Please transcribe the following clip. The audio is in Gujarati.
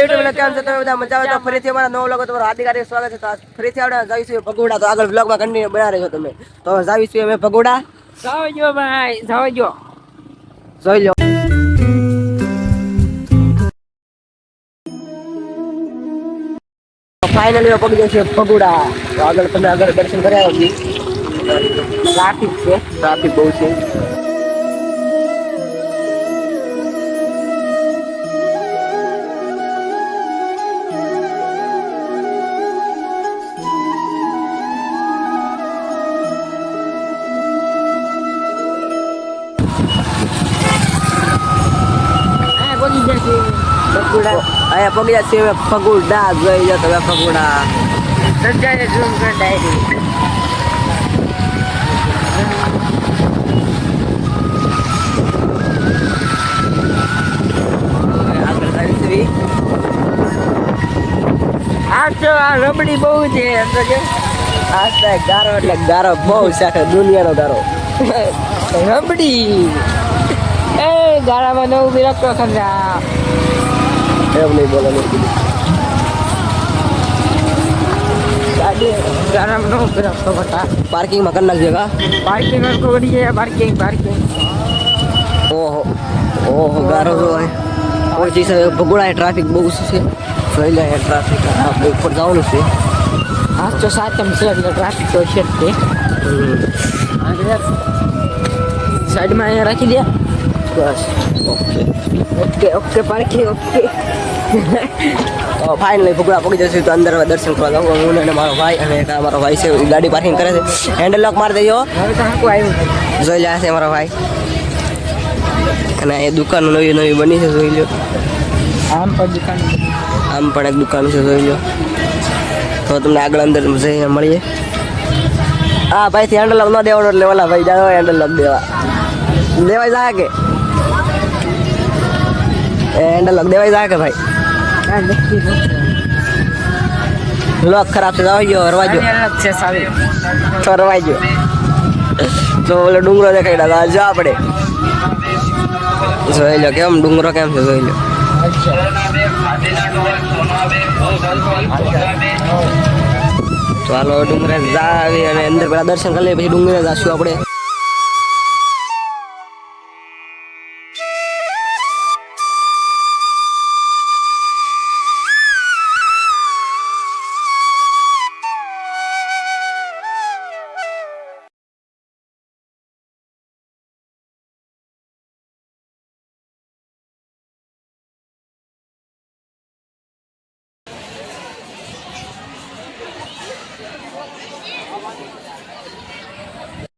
યુટ્યુબ કેમ છો તમે બધા મજા આવે તો ફરીથી અમારા નવો લોકો તમારું હાર્દિક સ્વાગત છે. તો ફરીથી આપણે જઈશું ભગોડા. તો આગળ બ્લોગમાં કન્ટિન્યુ બના રહેજો તમે. તો જાવીશું અમે ભગોડા. જાવજો ભાઈ જાવજો. જોઈ લો ફાઇનલી પગી જશે ભગોડા. તો આગળ તમે આગળ દર્શન કર્યા હતી. ટ્રાફિક છે, ટ્રાફિક બહુ છે. અહીંયા પગી જશે ભગોડા. જોઈ લો તમે ભગોડા. સજાય ઝૂમ કર ડાયરી. આ તો આ રબડી બહુ છે અંદર કે આ ગારો એટલે ગારો બહુ છે, આખા દુનિયાનો ગારો. રબડી એ ગાળામાં નવું વિરક્તો ખંડા એમ નહીં બોલો ગાળામાં નવું વિરક્તો ખંડા. પાર્કિંગમાં કરી નાખજો કા. પાર્કિંગ ખોડી છે. પાર્કિંગ ઓહો ઓહો ગારો જો પહોંચી છે ભગોડા. ટ્રાફિક બહુ છે. જોઈ લે ટ્રાફિક ઉપર જવાનું છે. આજ તો સાતમ છે એટલે ટ્રાફિક તો છે જ તે. સાઈડમાં અહીંયા રાખી દે બસ. Okay okay parking okay. Finally ભગોડા પગી જશે. તો અંદર દર્શન કરવા જાઉં હું અને મારો ભાઈ. અને એક મારો ભાઈ છે, ગાડી પાર્કિંગ કરે છે. હેન્ડલ લોક મારી દેજો. હવે તો આખું આવ્યું. જોઈ લે છે મારો ભાઈ. અને એ દુકાન નવી નવી બની છે. જોઈ લો આમ પણ દુકાન, આમ પણ એક દુકાન છે. જોઈ લો. તો તમને આગળ અંદર જઈને મળીએ. હા ભાઈથી હેન્ડલ લોક ન દેવાનો એટલે ઓલા ભાઈ જાઓ હેન્ડલ લોક દેવાય જાય કે હેન્ડલ લોક દેવાય જાય કે ભાઈ. લોક ખરાબ છે. જવાજો હરવાજો છે સારી ફરવાજો. તો ઓલો ડુંગરો દેખાડ્યા જો આપણે. જોઈ લો કેમ ડુંગરો કેમ છે. જોઈ લો તો હાલો ડુંગરે જા આવી અને અંદર પેલા દર્શન કરી લઈએ પછી ડુંગરે જશું આપણે.